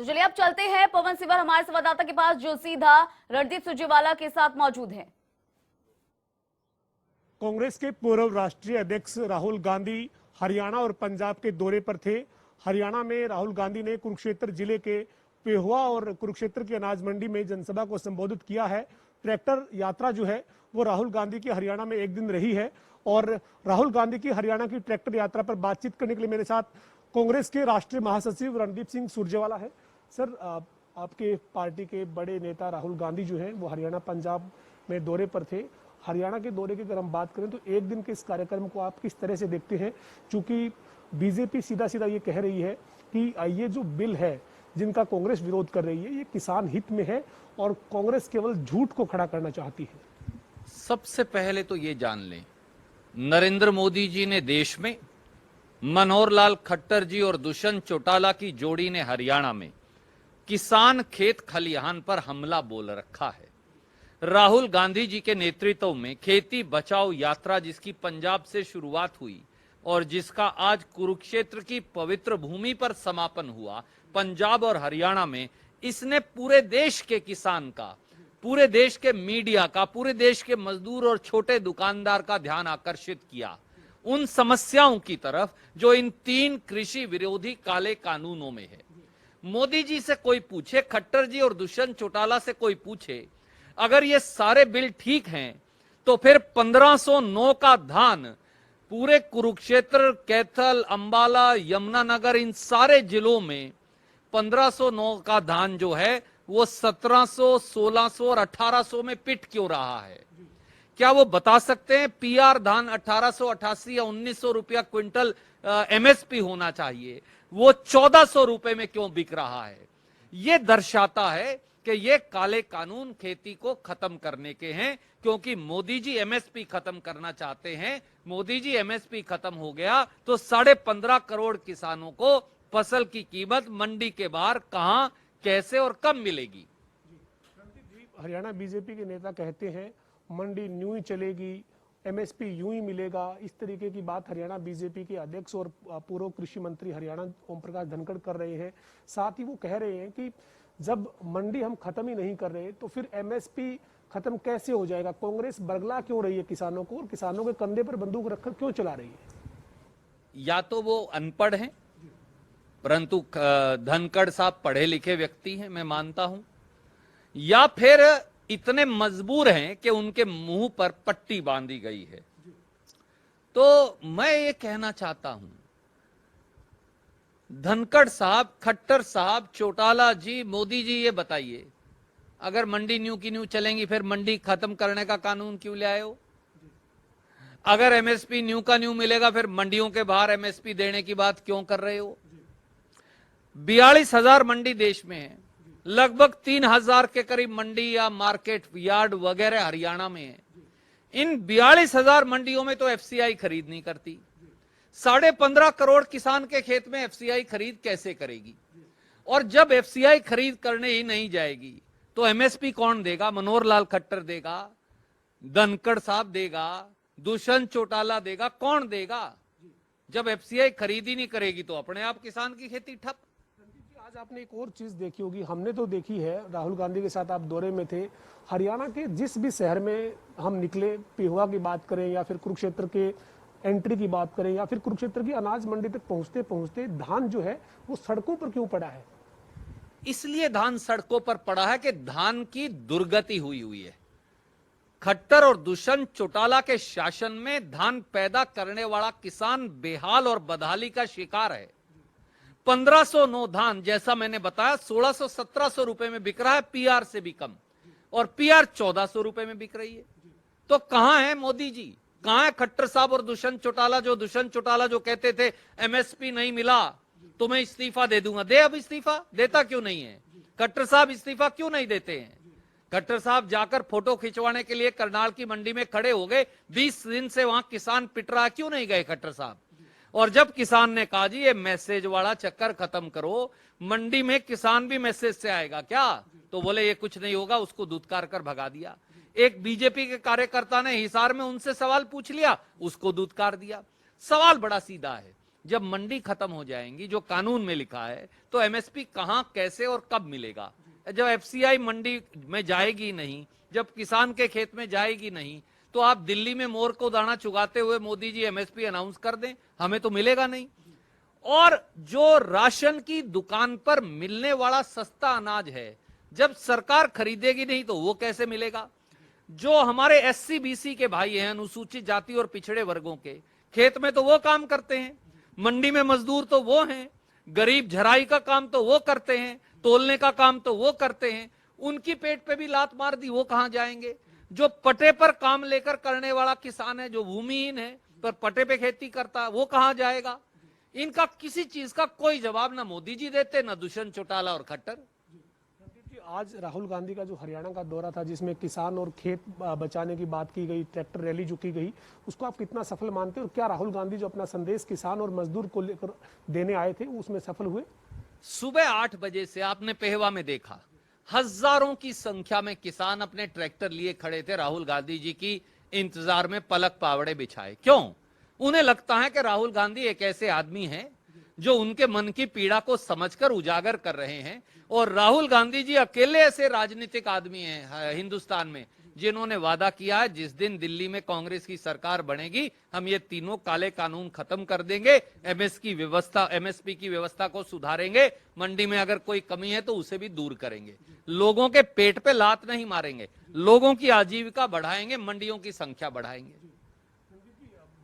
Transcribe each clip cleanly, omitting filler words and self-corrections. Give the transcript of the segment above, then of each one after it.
तो चलिए अब चलते हैं पवन सिवर हमारे संवाददाता के पास जो सीधा रणदीप सुरजेवाला के साथ मौजूद है। कांग्रेस के पूर्व राष्ट्रीय अध्यक्ष राहुल गांधी हरियाणा और पंजाब के दौरे पर थे। हरियाणा में राहुल गांधी ने कुरुक्षेत्र जिले के पेहुआ और कुरुक्षेत्र की अनाज मंडी में जनसभा को संबोधित किया है। ट्रैक्टर यात्रा जो है वो राहुल गांधी की हरियाणा में एक दिन रही है और राहुल गांधी की हरियाणा की ट्रैक्टर यात्रा पर बातचीत करने के लिए मेरे साथ कांग्रेस के राष्ट्रीय महासचिव रणदीप सिंह सुरजेवाला है। सर, आपके पार्टी के बड़े नेता राहुल गांधी जो है वो हरियाणा पंजाब में दौरे पर थे। हरियाणा के दौरे की अगर हम बात करें तो एक दिन के इस कार्यक्रम को आप किस तरह से देखते हैं, क्योंकि बीजेपी सीधा सीधा ये कह रही है कि ये जो बिल है जिनका कांग्रेस विरोध कर रही है ये किसान हित में है और कांग्रेस केवल झूठ को खड़ा करना चाहती है। सबसे पहले तो ये जान लें, नरेंद्र मोदी जी ने देश में, मनोहर लाल खट्टर जी और दुष्यंत चौटाला की जोड़ी ने हरियाणा में किसान खेत खलिहान पर हमला बोल रखा है। राहुल गांधी जी के नेतृत्व में खेती बचाओ यात्रा जिसकी पंजाब से शुरुआत हुई और जिसका आज कुरुक्षेत्र की पवित्र भूमि पर समापन हुआ पंजाब और हरियाणा में, इसने पूरे देश के किसान का, पूरे देश के मीडिया का, पूरे देश के मजदूर और छोटे दुकानदार का ध्यान आकर्षित किया उन समस्याओं की तरफ जो इन 3 कृषि विरोधी काले कानूनों में है। मोदी जी से कोई पूछे, खट्टर जी और दुष्यंत चौटाला से कोई पूछे, अगर ये सारे बिल ठीक हैं तो फिर 1509 का धान पूरे कुरुक्षेत्र, कैथल, अंबाला, यमुनानगर, इन सारे जिलों में 1509 का धान जो है वो 1700, 1600 और 1800 में पिट क्यों रहा है? क्या वो बता सकते हैं? पीआर धान 1888 या 1900 रुपया क्विंटल एमएसपी होना चाहिए, वो 1400 रुपए में क्यों बिक रहा है? ये दर्शाता है कि ये काले कानून खेती को खत्म करने के हैं, क्योंकि मोदी जी एमएसपी खत्म करना चाहते हैं। मोदी जी एमएसपी खत्म हो गया तो 15.5 करोड़ किसानों को फसल की कीमत मंडी के बाहर कहां, कैसे और कब मिलेगी? हरियाणा बीजेपी के नेता कहते हैं मंडी यूं ही चलेगी, एमएसपी यूं ही मिलेगा, इस तरीके की बात हरियाणा बीजेपी के अध्यक्ष और पूर्व कृषि मंत्री हरियाणा ओम प्रकाश धनखड़ कर रहे हैं। साथ ही वो कह रहे हैं कि जब मंडी हम खत्म ही नहीं कर रहे तो फिर एमएसपी खत्म कैसे हो जाएगा? कांग्रेस बरगला क्यों रही है किसानों को और किसानों के कंधे पर बंदूक रखकर क्यों चला रही है? या तो वो अनपढ़ हैं, परंतु धनखड़ साहब पढ़े लिखे व्यक्ति हैं, मैं मानता हूं, या फिर इतने मजबूर हैं कि उनके मुंह पर पट्टी बांधी गई है। तो मैं ये कहना चाहता हूं, धनखड़ साहब, खट्टर साहब, चौटाला जी, मोदी जी, ये बताइए, अगर मंडी न्यू की न्यू चलेंगी फिर मंडी खत्म करने का कानून क्यों ले आए हो? अगर एमएसपी न्यू का न्यू मिलेगा फिर मंडियों के बाहर एमएसपी देने की बात क्यों कर रहे हो? 42,000 मंडी देश में है, लगभग 3,000 के करीब मंडी या मार्केट यार्ड वगैरह हरियाणा में है। इन 42,000 मंडियों में तो एफसीआई खरीद नहीं करती। 15.5 करोड़ किसान के खेत में एफसीआई खरीद कैसे करेगी? और जब एफसीआई खरीद करने ही नहीं जाएगी तो एमएसपी कौन देगा? मनोहर लाल खट्टर देगा, धनखड़ साहब देगा, दुष्यंत चौटाला देगा, कौन देगा? जब एफसीआई खरीद ही नहीं करेगी तो अपने आप किसान की खेती ठप। आज आपने एक और चीज देखी होगी, हमने तो देखी है, राहुल गांधी के साथ आप दौरे में थे, हरियाणा के जिस भी शहर में हम निकले, पेहुआ की बात करें या फिर कुरुक्षेत्र के एंट्री की बात करें या फिर कुरुक्षेत्र की अनाज मंडी तक पहुंचते पहुंचते धान जो है वो सड़कों पर क्यों पड़ा है? इसलिए धान सड़कों पर पड़ा है कि धान की दुर्गति हुई है। खट्टर और दुष्यंत चौटाला के शासन में धान पैदा करने वाला किसान बेहाल और बदहाली का शिकार है। 1509 धान, जैसा मैंने बताया, 1600-1700 रुपए में बिक रहा है, पीआर से भी कम, और पीआर 1400 रुपए में बिक रही है। तो कहां है मोदी जी, कहां है खट्टर साहब और दुष्यंत चौटाला? दुष्यंत चौटाला जो कहते थे एमएसपी नहीं मिला तो मैं इस्तीफा दे दूंगा, दे अब इस्तीफा, देता क्यों नहीं है? खट्टर साहब इस्तीफा क्यों नहीं देते हैं? खट्टर साहब जाकर फोटो खिंचवाने के लिए करनाल की मंडी में खड़े हो गए, 20 दिन से वहां किसान पिट रहा, क्यों नहीं गए खट्टर साहब? और जब किसान ने कहा जी ये मैसेज वाला चक्कर खत्म करो, मंडी में किसान भी मैसेज से आएगा क्या, तो बोले ये कुछ नहीं होगा, उसको धुतकार कर भगा दिया। एक बीजेपी के कार्यकर्ता ने हिसार में उनसे सवाल पूछ लिया, उसको धुतकार दिया। सवाल बड़ा सीधा है, जब मंडी खत्म हो जाएंगी, जो कानून में लिखा है, तो एमएसपी कहां, कैसे और कब मिलेगा? जब एफसीआई मंडी में जाएगी नहीं, जब किसान के खेत में जाएगी नहीं, तो आप दिल्ली में मोर को दाना चुगाते हुए मोदी जी एमएसपी अनाउंस कर दें, हमें तो मिलेगा नहीं। और जो राशन की दुकान पर मिलने वाला सस्ता अनाज है, जब सरकार खरीदेगी नहीं तो वो कैसे मिलेगा? जो हमारे एससी बीसी के भाई हैं, अनुसूचित जाति और पिछड़े वर्गों के, खेत में तो वो काम करते हैं, मंडी में मजदूर तो वो हैं, गरीब झराई का काम तो वो करते हैं, तोलने का काम तो वो करते हैं, उनकी पेट पे भी लात मार दी, वो कहां जाएंगे? जो पटे पर काम लेकर करने वाला किसान है, जो भूमिहीन है पर पटे पे खेती करता है, वो कहां जाएगा? इनका किसी चीज का कोई जवाब ना मोदी जी देते, ना दुष्यंत चौटाला और खट्टर। आज राहुल गांधी का जो हरियाणा का दौरा था, जिसमें किसान और खेत बचाने की बात की गई, ट्रैक्टर रैली जो की गई, उसको आप कितना सफल मानते हैं? और क्या राहुल गांधी जो अपना संदेश किसान और मजदूर को लेकर देने आए थे, उसमें सफल हुए? सुबह 8 बजे से आपने पेहवा में देखा, हजारों की संख्या में किसान अपने ट्रैक्टर लिए खड़े थे, राहुल गांधी जी की इंतजार में पलक पावड़े बिछाए। क्यों? उन्हें लगता है कि राहुल गांधी एक ऐसे आदमी हैं जो उनके मन की पीड़ा को समझकर उजागर कर रहे हैं। और राहुल गांधी जी अकेले ऐसे राजनीतिक आदमी हैं हिंदुस्तान में जिन्होंने वादा किया है, जिस दिन दिल्ली में कांग्रेस की सरकार बनेगी, हम ये तीनों काले कानून खत्म कर देंगे, एमएसपी की व्यवस्था को सुधारेंगे, मंडी में अगर कोई कमी है तो उसे भी दूर करेंगे, लोगों के पेट पे लात नहीं मारेंगे, लोगों की आजीविका बढ़ाएंगे, मंडियों की संख्या बढ़ाएंगे।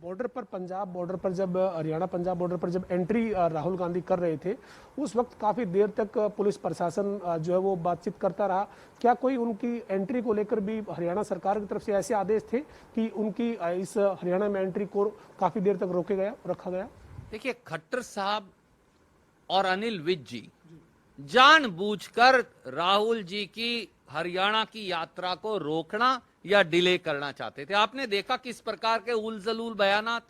बॉर्डर पर, पंजाब बॉर्डर पर, जब हरियाणा पंजाब बॉर्डर पर जब एंट्री राहुल गांधी कर रहे थे, उस वक्त काफी देर तक पुलिस प्रशासन जो है वो बातचीत करता रहा। क्या कोई उनकी एंट्री को लेकर भी हरियाणा सरकार की तरफ से ऐसे आदेश थे कि उनकी इस हरियाणा में एंट्री को काफी देर तक रखा गया? देखिए, खट्टर साहब और अनिल विज जी जानबूझकर राहुल जी की हरियाणा की यात्रा को रोकना या डिले करना चाहते थे। आपने देखा किस प्रकार के उलझुल बयानात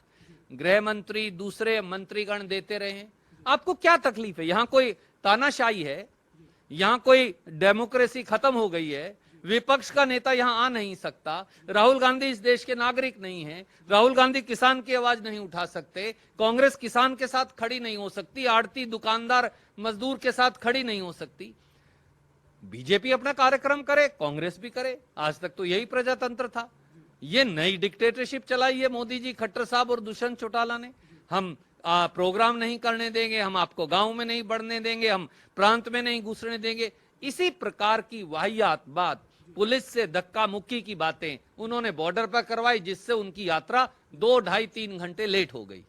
गृह मंत्री, दूसरे मंत्रीगण देते रहे हैं। आपको क्या तकलीफ है? यहां कोई तानाशाही है? यहां कोई डेमोक्रेसी खत्म हो गई है? विपक्ष का नेता यहां आ नहीं सकता? राहुल गांधी इस देश के नागरिक नहीं है? राहुल गांधी किसान की आवाज नहीं उठा सकते? कांग्रेस किसान के साथ खड़ी नहीं हो सकती? आड़ती, दुकानदार, मजदूर के साथ खड़ी नहीं हो सकती? बीजेपी अपना कार्यक्रम करे, कांग्रेस भी करे। आज तक तो यही प्रजातंत्र था। ये नई डिक्टेटरशिप चलाई है मोदी जी, खट्टर साहब और दुष्यंत चौटाला ने। हम प्रोग्राम नहीं करने देंगे, हम आपको गांव में नहीं बढ़ने देंगे, हम प्रांत में नहीं घुसने देंगे। इसी प्रकार की वाहियात बात, पुलिस से धक्का मुक्की की बातें उन्होंने बॉर्डर पर करवाई, जिससे उनकी यात्रा 2, 2.5, 3 घंटे लेट हो गई।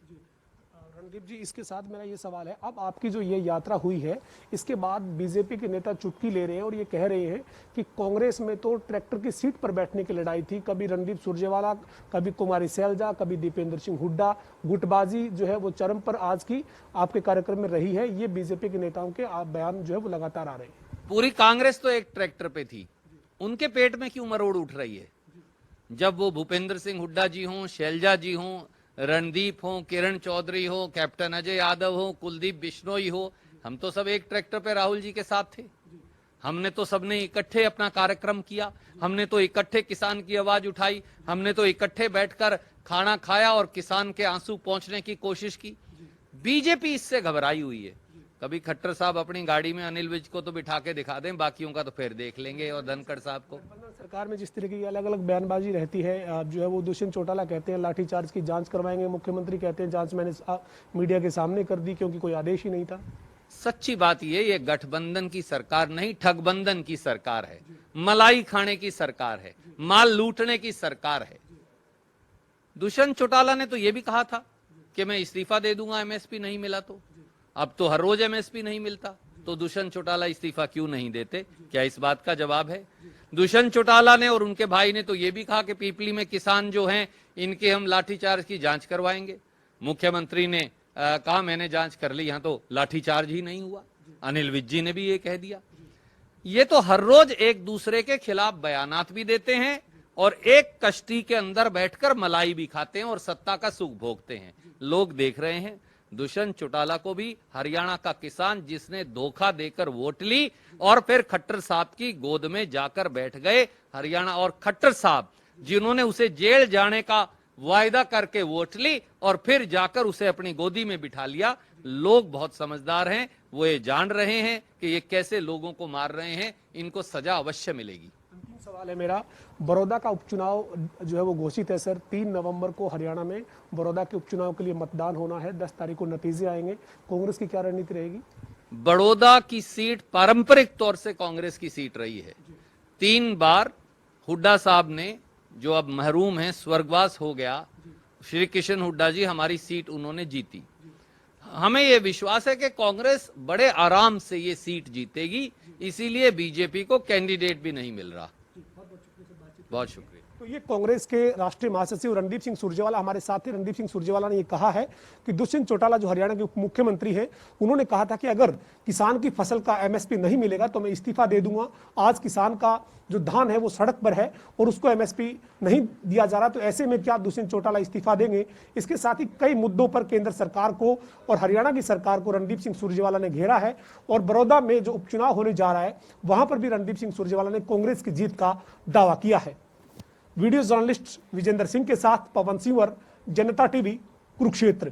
रणदीप जी, इसके साथ मेरा ये सवाल है, अब आपकी जो ये यात्रा हुई है, इसके बाद बीजेपी के नेता चुटकी ले रहे हैं और ये कह रहे हैं कि कांग्रेस में तो ट्रैक्टर की सीट पर बैठने की लड़ाई थी, कभी रणदीप सुरजेवाला, कभी कुमारी सैलजा, कभी दीपेंद्र सिंह हुड्डा, गुटबाजी जो है वो चरम पर आज की आपके कार्यक्रम में रही है। ये बीजेपी के नेताओं के बयान जो है वो लगातार आ रहे हैं। पूरी कांग्रेस तो एक ट्रैक्टर पे थी, उनके पेट में क्यों मरोड़ उठ रही है? जब वो भूपेंद्र सिंह हुड्डा जी हों, शैलजा जी हों, रणदीप हो, किरण चौधरी हो, कैप्टन अजय यादव हो, कुलदीप बिश्नोई हो, हम तो सब एक ट्रैक्टर पे राहुल जी के साथ थे। हमने तो सबने इकट्ठे अपना कार्यक्रम किया, हमने तो इकट्ठे किसान की आवाज उठाई, हमने तो इकट्ठे बैठकर खाना खाया और किसान के आंसू पहुंचने की कोशिश की। बीजेपी इससे घबराई हुई है। कभी खट्टर साहब अपनी गाड़ी में अनिल विज को तो बिठा के दिखा दें, बाकियों का तो फिर देख लेंगे, और धनखड़ साहब को। सरकार में जिस तरह की अलग अलग बयानबाजी रहती है, जो है वो दुष्यंत चौटाला कहते हैं लाठीचार्ज की जांच करवाएंगे, मुख्यमंत्री कहते हैं जांच मैंने मीडिया के सामने कर दी क्योंकि कोई आदेश ही नहीं था। सच्ची बात ये गठबंधन की सरकार नहीं, ठगबंधन की सरकार है, मलाई खाने की सरकार है, माल लूटने की सरकार है। दुष्यंत चौटाला ने तो ये भी कहा था कि मैं इस्तीफा दे दूंगा एमएसपी नहीं मिला तो। अब तो हर रोज एमएसपी नहीं मिलता, तो दुष्यंत चौटाला इस्तीफा क्यों नहीं देते? क्या इस बात का जवाब है? दुष्यंत चौटाला ने और उनके भाई ने तो ये भी कहा कि पीपली में किसान जो हैं इनके हम लाठीचार्ज की जांच करवाएंगे। मुख्यमंत्री ने कहा मैंने जांच कर ली, यहां तो लाठीचार्ज ही नहीं हुआ। अनिल विज जी ने भी ये कह दिया। ये तो हर रोज एक दूसरे के खिलाफ बयानात भी देते हैं और एक कश्ती के अंदर बैठकर मलाई भी खाते हैं और सत्ता का सुख भोगते हैं। लोग देख रहे हैं। दुष्यंत चौटाला को भी हरियाणा का किसान जिसने धोखा देकर वोट ली और फिर खट्टर साहब की गोद में जाकर बैठ गए हरियाणा, और खट्टर साहब जिन्होंने उसे जेल जाने का वायदा करके वोट ली और फिर जाकर उसे अपनी गोदी में बिठा लिया। लोग बहुत समझदार हैं, वो ये जान रहे हैं कि ये कैसे लोगों को मार रहे हैं, इनको सजा अवश्य मिलेगी। अंतिम सवाल है मेरा, बड़ौदा का उपचुनाव जो है वो घोषित है सर, 3 नवंबर को हरियाणा में बड़ौदा के उपचुनाव के लिए मतदान होना है, 10 तारीख को नतीजे आएंगे, कांग्रेस की क्या रणनीति रहेगी? बड़ौदा की सीट पारंपरिक तौर से कांग्रेस की सीट रही है। 3 बार हुड्डा साहब ने, जो अब महरूम हैं, स्वर्गवास हो गया, श्री किशन हुड्डा जी, हमारी सीट उन्होंने जीती। हमें यह विश्वास है कि कांग्रेस बड़े आराम से ये सीट जीतेगी, इसीलिए बीजेपी को कैंडिडेट भी नहीं मिल रहा। बहुत शुक्रिया। तो ये कांग्रेस के राष्ट्रीय महासचिव रणदीप सिंह सुरजेवाला हमारे साथ थे। रणदीप सिंह सुरजेवाला ने ये कहा है कि दुष्यंत चौटाला जो हरियाणा के उप मुख्यमंत्री हैं, उन्होंने कहा था कि अगर किसान की फसल का एमएसपी नहीं मिलेगा तो मैं इस्तीफा दे दूंगा। आज किसान का जो धान है वो सड़क पर है और उसको एमएसपी नहीं दिया जा रहा, तो ऐसे में क्या दुष्यंत चौटाला इस्तीफा देंगे? इसके साथ ही कई मुद्दों पर केंद्र सरकार को और हरियाणा की सरकार को रणदीप सिंह सुरजेवाला ने घेरा है और बड़ौदा में जो उपचुनाव होने जा रहा है वहां पर भी रणदीप सिंह सुरजेवाला ने कांग्रेस की जीत का दावा किया है। वीडियो जर्नलिस्ट विजेंद्र सिंह के साथ पवन सिंह, जनता टीवी, कुरुक्षेत्र।